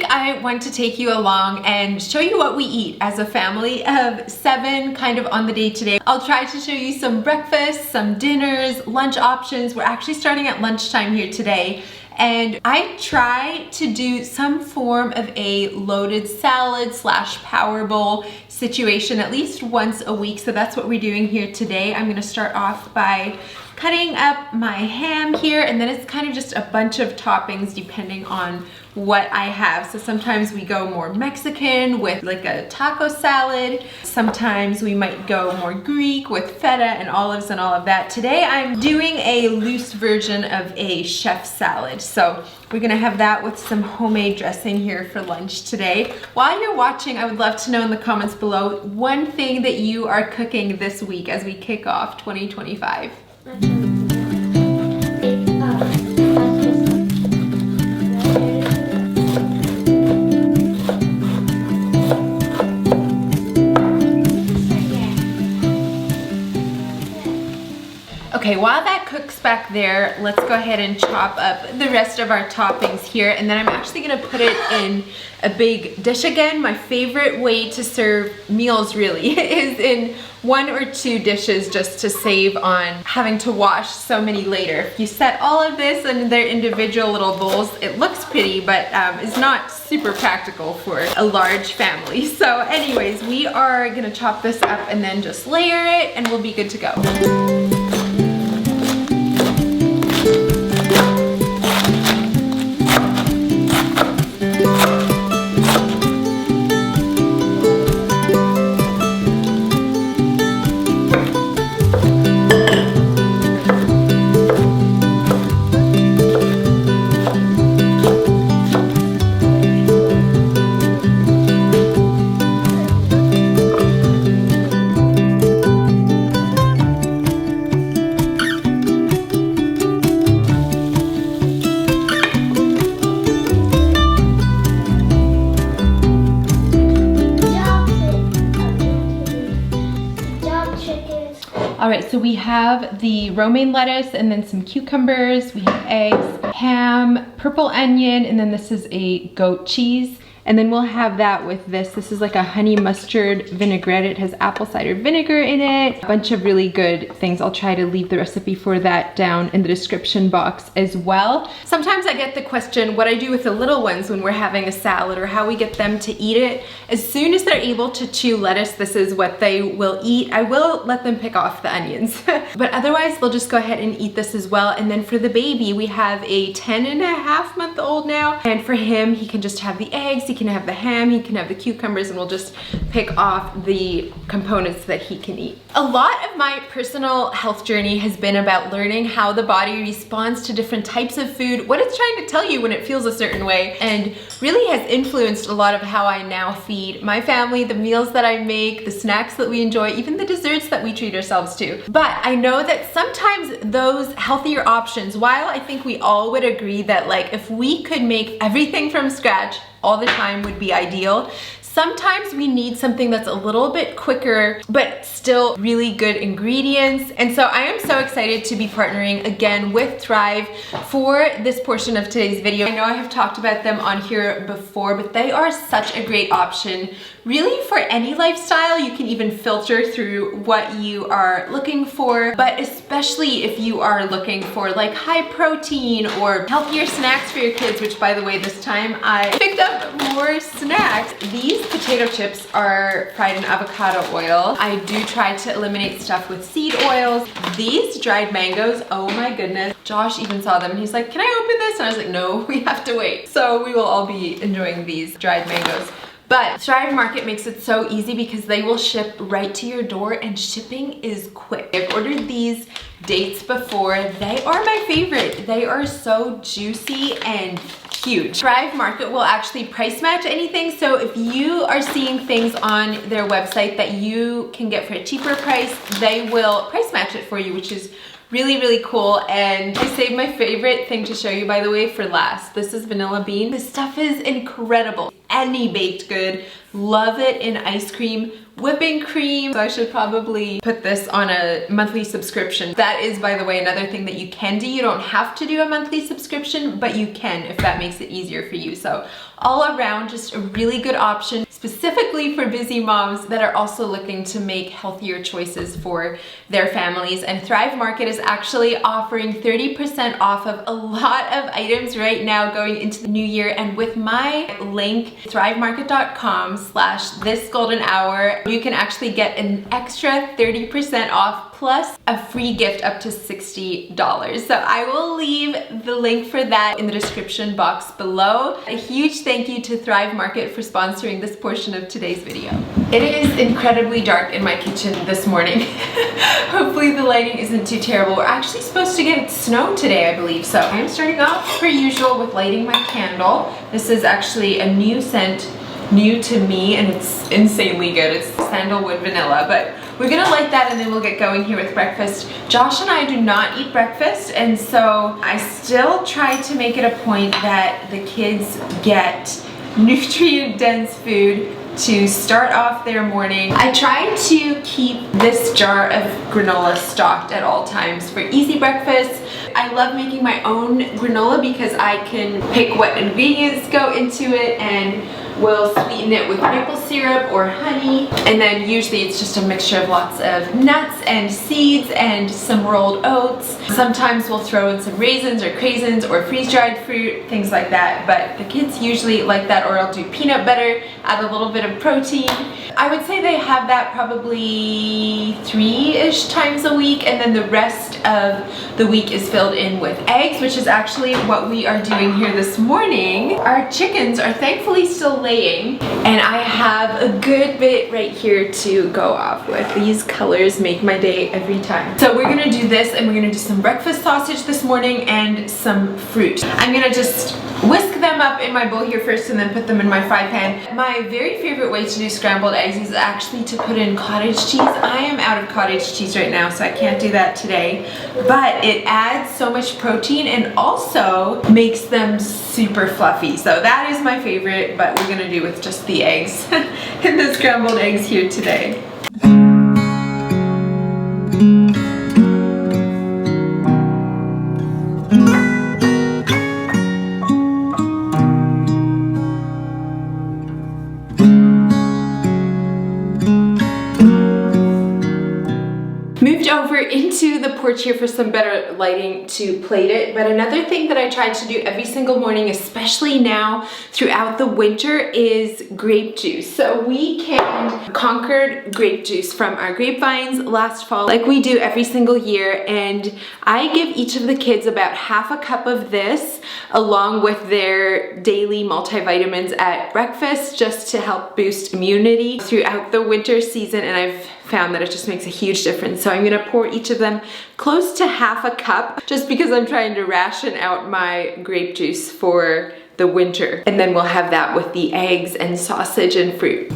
week I want to take you along and show you what we eat as a family of 7 kind of on the day today. I'll try to show you some breakfasts, some dinners, lunch options. We're actually starting at lunchtime here today. And I try to do some form of a loaded salad / power bowl situation at least once a week. So that's what we're doing here today. I'm gonna start off by cutting up my ham here, and then it's kind of just a bunch of toppings depending on what I have. So sometimes we go more Mexican with like a taco salad. Sometimes we might go more Greek with feta and olives and all of that. Today I'm doing a loose version of a chef salad. So we're gonna have that with some homemade dressing here for lunch today. While you're watching, I would love to know in the comments below one thing that you are cooking this week as we kick off 2025. Okay, while that cooks back there, let's go ahead and chop up the rest of our toppings here, and then I'm actually gonna put it in a big dish again. My favorite way to serve meals really is in 1 or 2 dishes, just to save on having to wash so many later. If you set all of this in their individual little bowls, it looks pretty, but it's not super practical for a large family. So anyways, we are gonna chop this up and then just layer it, and we'll be good to go. All right, so we have the romaine lettuce and then some cucumbers. We have eggs, ham, purple onion, and then this is a goat cheese. And then we'll have that with this. This is like a honey mustard vinaigrette. It has apple cider vinegar in it. A bunch of really good things. I'll try to leave the recipe for that down in the description box as well. Sometimes I get the question what I do with the little ones when we're having a salad, or how we get them to eat it. As soon as they're able to chew lettuce, this is what they will eat. I will let them pick off the onions, but otherwise they'll just go ahead and eat this as well. And then for the baby, we have a 10.5-month-old now. And for him, he can just have the eggs, he can have the ham, he can have the cucumbers, and we'll just pick off the components that he can eat. A lot of my personal health journey has been about learning how the body responds to different types of food, what it's trying to tell you when it feels a certain way, and really has influenced a lot of how I now feed my family, the meals that I make, the snacks that we enjoy, even the desserts that we treat ourselves to. But I know that sometimes those healthier options, while I think we all would agree that like if we could make everything from scratch all the time would be ideal, sometimes we need something that's a little bit quicker, but still really good ingredients. And so I am so excited to be partnering again with Thrive for this portion of today's video. I know I have talked about them on here before, but they are such a great option really for any lifestyle. You can even filter through what you are looking for, but especially if you are looking for like high protein or healthier snacks for your kids, which by the way, this time I picked up more snacks. These potato chips are fried in avocado oil. I do try to eliminate stuff with seed oils. These dried mangoes, oh my goodness. Josh even saw them. He's like, can I open this? And I was like, no, we have to wait. So we will all be enjoying these dried mangoes. But Thrive Market makes it so easy because they will ship right to your door, and shipping is quick. I've ordered these dates before. They are my favorite. They are so juicy and huge. Thrive Market will actually price match anything. So if you are seeing things on their website that you can get for a cheaper price, they will price match it for you, which is really, really cool. And I saved my favorite thing to show you, by the way, for last. This is vanilla bean. This stuff is incredible. any baked good. Love it in ice cream, whipping cream. So I should probably put this on a monthly subscription. That is, by the way, another thing that you can do. You don't have to do a monthly subscription, but you can if that makes it easier for you. So all around, just a really good option, specifically for busy moms that are also looking to make healthier choices for their families. And Thrive Market is actually offering 30% off of a lot of items right now going into the new year. And with my link, thrivemarket.com/thisgoldenhour, you can actually get an extra 30% off plus a free gift up to $60. So I will leave the link for that in the description box below. A huge thank you to Thrive Market for sponsoring this portion of today's video. It is incredibly dark in my kitchen this morning. Hopefully the lighting isn't too terrible. We're actually supposed to get snow today, I believe. So I'm starting off per usual with lighting my candle. This is actually a new scent, new to me, and it's insanely good. It's sandalwood vanilla, but we're gonna light that and then we'll get going here with breakfast. Josh and I do not eat breakfast, and so I still try to make it a point that the kids get nutrient-dense food to start off their morning. I try to keep this jar of granola stocked at all times for easy breakfast. I love making my own granola because I can pick what ingredients go into it and we'll sweeten it with maple syrup or honey, and then usually it's just a mixture of lots of nuts and seeds and some rolled oats. Sometimes we'll throw in some raisins or craisins or freeze-dried fruit, things like that, but the kids usually like that, or I'll do peanut butter, add a little bit of protein. I would say they have that probably 3-ish times a week, and then the rest of the week is filled in with eggs, which is actually what we are doing here this morning. Our chickens are thankfully still laying, and I have a good bit right here to go off with. These colors make my day every time. So we're gonna do this, and we're gonna do some breakfast sausage this morning and some fruit. I'm gonna just whisk them up in my bowl here first and then put them in my fry pan. My very favorite way to do scrambled eggs is actually to put in cottage cheese. I am out of cottage cheese right now, so I can't do that today, but it adds so much protein and also makes them super fluffy. So that is my favorite, but we're gonna do with just the eggs and the scrambled eggs here today. Moved over into the porch here for some better lighting to plate it. But another thing that I try to do every single morning, especially now throughout the winter, is grape juice. So we canned Concord grape juice from our grapevines last fall, like we do every single year. And I give each of the kids about half a cup of this along with their daily multivitamins at breakfast, just to help boost immunity throughout the winter season. And I've found that it just makes a huge difference. So I'm gonna pour each of them close to half a cup, just because I'm trying to ration out my grape juice for the winter. And then we'll have that with the eggs and sausage and fruit.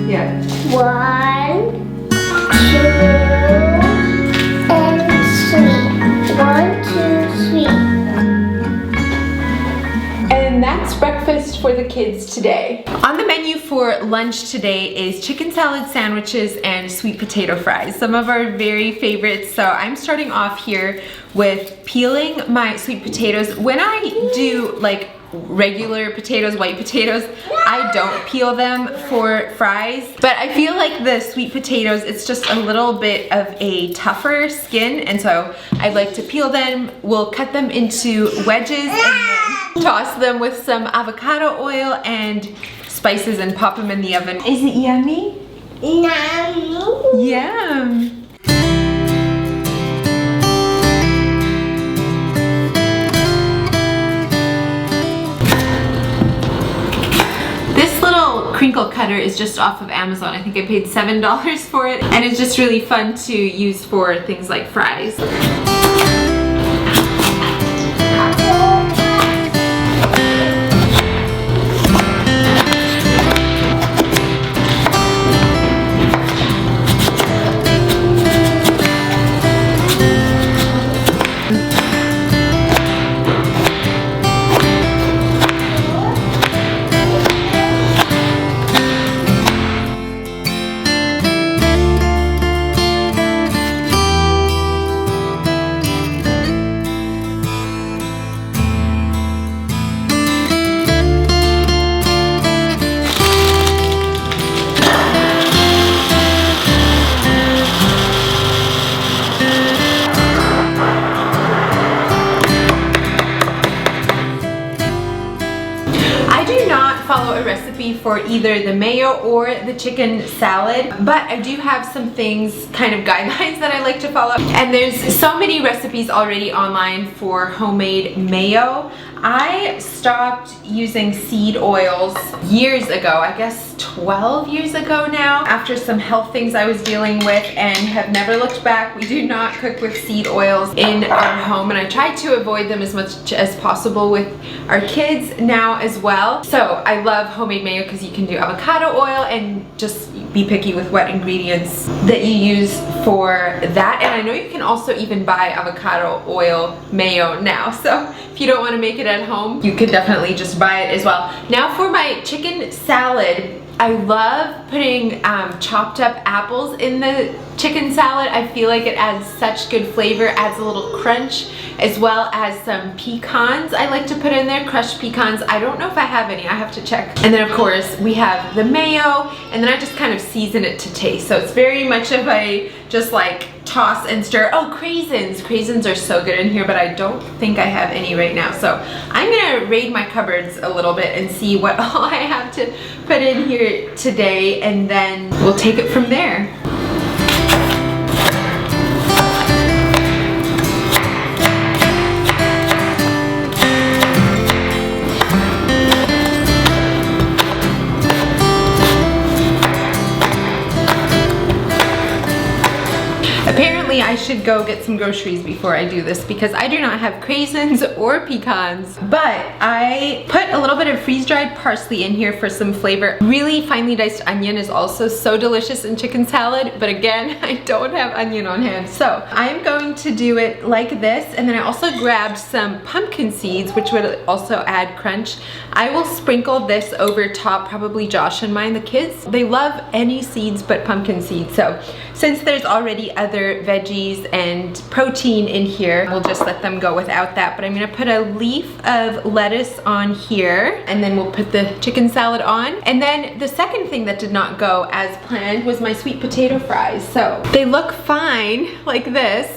Yeah. 1, 2, and 3. 1, 2, 3. And that's breakfast for the kids today. On the menu for lunch today is chicken salad sandwiches and sweet potato fries, some of our very favorites. So I'm starting off here with peeling my sweet potatoes. When I do like regular potatoes, white potatoes, I don't peel them for fries, but I feel like the sweet potatoes, it's just a little bit of a tougher skin, and so I like to peel them. We'll cut them into wedges and then toss them with some avocado oil and spices and pop them in the oven. Is it yummy? Yummy. Yum. Crinkle Cutter is just off of Amazon. I think I paid $7 for it, and it's just really fun to use for things like fries. Follow a recipe for either the mayo or the chicken salad, but I do have some things, kind of guidelines that I like to follow, and there's so many recipes already online for homemade mayo. I stopped using seed oils years ago, I guess 12 years ago now, after some health things I was dealing with, and have never looked back. We do not cook with seed oils in our home, and I try to avoid them as much as possible with our kids now as well. So I love homemade mayo because you can do avocado oil, and just be picky with what ingredients that you use for that. And I know you can also even buy avocado oil mayo now, so if you don't want to make it at home, you could definitely just buy it as well. Now for my chicken salad, I love putting chopped up apples in the chicken salad. I feel like it adds such good flavor, adds a little crunch, as well as some pecans I like to put in there, crushed pecans. I don't know if I have any, I have to check. And then of course we have the mayo, and then I just kind of season it to taste. So it's very much of a just like toss and stir. Oh, craisins. Craisins are so good in here, but I don't think I have any right now. So I'm gonna raid my cupboards a little bit and see what all I have to put in here today, and then we'll take it from there. Apparently I should go get some groceries before I do this, because I do not have craisins or pecans, but I put a little bit of freeze-dried parsley in here for some flavor. Really finely diced onion is also so delicious in chicken salad, but again, I don't have onion on hand. So I'm going to do it like this, and then I also grabbed some pumpkin seeds, which would also add crunch. I will sprinkle this over top, probably Josh and mine, the kids. They love any seeds but pumpkin seeds. So since there's already other veggies and protein in here, we'll just let them go without that. But I'm gonna put a leaf of lettuce on here, and then we'll put the chicken salad on. And then the second thing that did not go as planned was my sweet potato fries. So they look fine like this,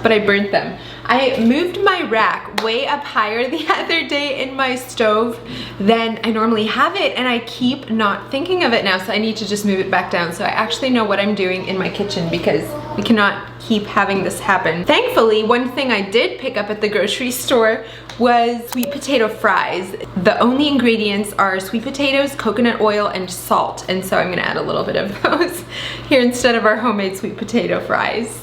but I burnt them. I moved my rack way up higher the other day in my stove than I normally have it, and I keep not thinking of it now, so I need to just move it back down. So I actually know what I'm doing in my kitchen, because we cannot keep having this happen. Thankfully, one thing I did pick up at the grocery store was sweet potato fries. The only ingredients are sweet potatoes, coconut oil, and salt, and so I'm gonna add a little bit of those here instead of our homemade sweet potato fries.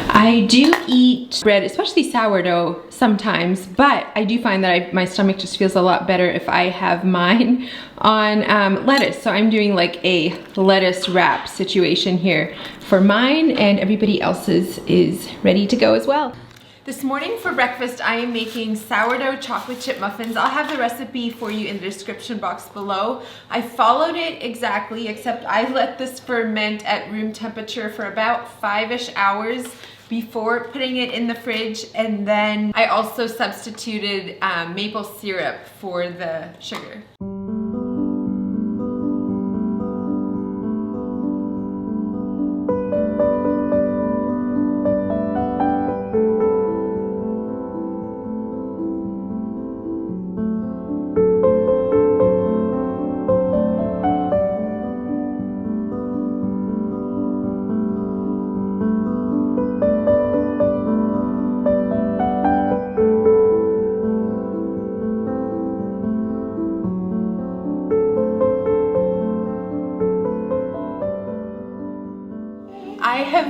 I do eat bread, especially sourdough, sometimes, but I do find that my stomach just feels a lot better if I have mine on lettuce. So I'm doing like a lettuce wrap situation here for mine, and everybody else's is ready to go as well. This morning for breakfast, I am making sourdough chocolate chip muffins. I'll have the recipe for you in the description box below. I followed it exactly, except I let this ferment at room temperature for about 5-ish hours before putting it in the fridge, and then I also substituted maple syrup for the sugar.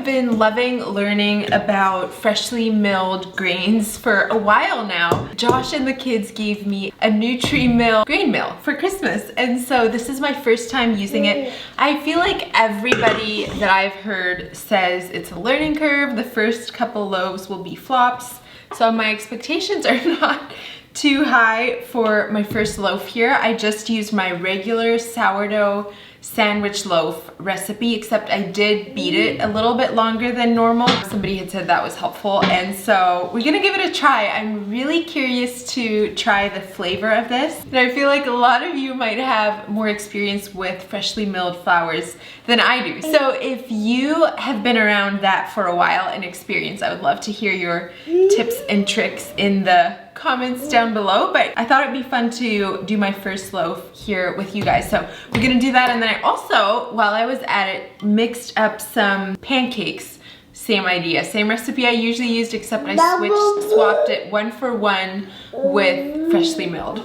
been loving learning about freshly milled grains for a while now. Josh and the kids gave me a Nutri-Mill grain mill for Christmas, and so this is my first time using it. I feel like everybody that I've heard says it's a learning curve. The first couple loaves will be flops, so my expectations are not too high for my first loaf here. I just used my regular sourdough sandwich loaf recipe, except I did beat it a little bit longer than normal. Somebody had said that was helpful, and so we're gonna give it a try. I'm really curious to try the flavor of this, and I feel like a lot of you might have more experience with freshly milled flours than I do. So if you have been around that for a while and experience, I would love to hear your tips and tricks in the comments down below, but I thought it'd be fun to do my first loaf here with you guys. So we're gonna do that, and then I also, while I was at it, mixed up some pancakes. Same idea, same recipe I usually used, except I swapped it 1 for 1 with freshly milled.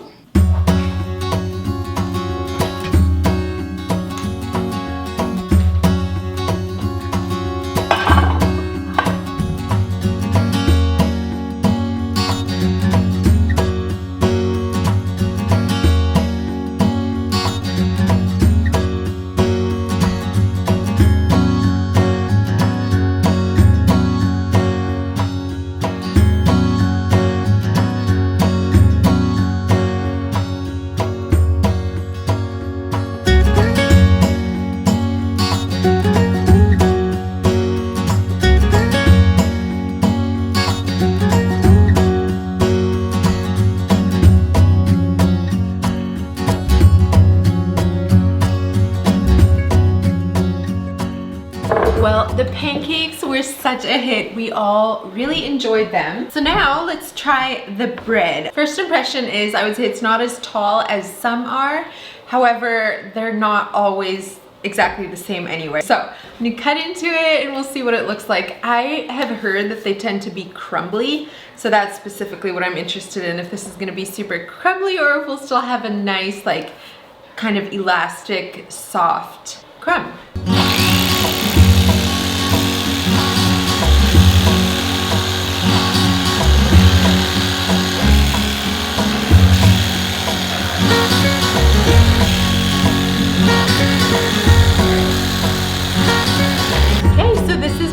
Well, the pancakes were such a hit. We all really enjoyed them. So now let's try the bread. First impression is, I would say it's not as tall as some are. However, they're not always exactly the same anyway. So I'm gonna cut into it and we'll see what it looks like. I have heard that they tend to be crumbly, so that's specifically what I'm interested in, if this is gonna be super crumbly or if we'll still have a nice, like, kind of elastic, soft crumb.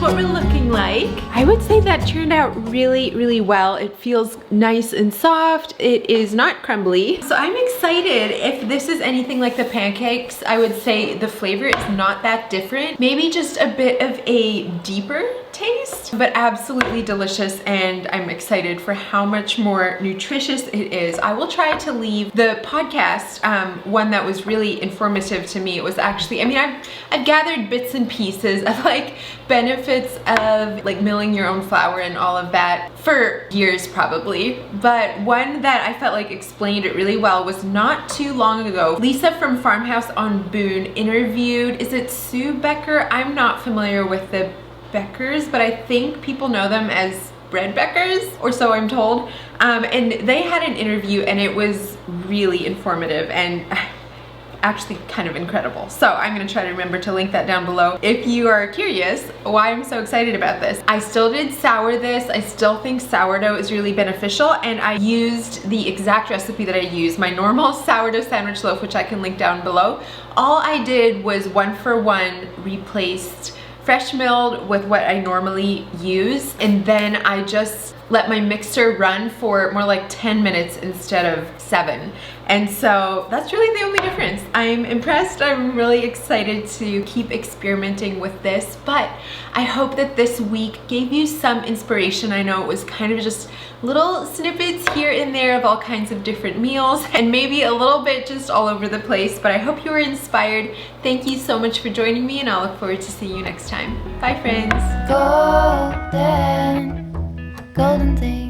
What we're looking like. I would say that turned out really, really well. It feels nice and soft. It is not crumbly. So I'm excited. If this is anything like the pancakes, I would say the flavor is not that different. Maybe just a bit of a deeper taste, but absolutely delicious, and I'm excited for how much more nutritious it is. I will try to leave the podcast, one that was really informative to me. It was actually, I mean, I've gathered bits and pieces of like benefits of like milling your own flour and all of that for years probably, but one that I felt like explained it really well was not too long ago. Lisa from Farmhouse on Boone interviewed, is it Sue Becker? I'm not familiar with the Beckers, but I think people know them as bread Beckers, or so I'm told. And they had an interview and it was really informative and actually kind of incredible. So I'm gonna try to remember to link that down below if you are curious why I'm so excited about this. I still did sour this. I still think sourdough is really beneficial, and I used the exact recipe that I use, my normal sourdough sandwich loaf, which I can link down below. All I did was 1 for 1 replaced fresh milled with what I normally use, and then I just let my mixer run for more like 10 minutes instead of 7. And so that's really the only difference. I'm impressed. I'm really excited to keep experimenting with this, but I hope that this week gave you some inspiration. I know it was kind of just little snippets here and there of all kinds of different meals and maybe a little bit just all over the place, but I hope you were inspired. Thank you so much for joining me, and I'll look forward to seeing you next time. Bye, friends. Golden thing.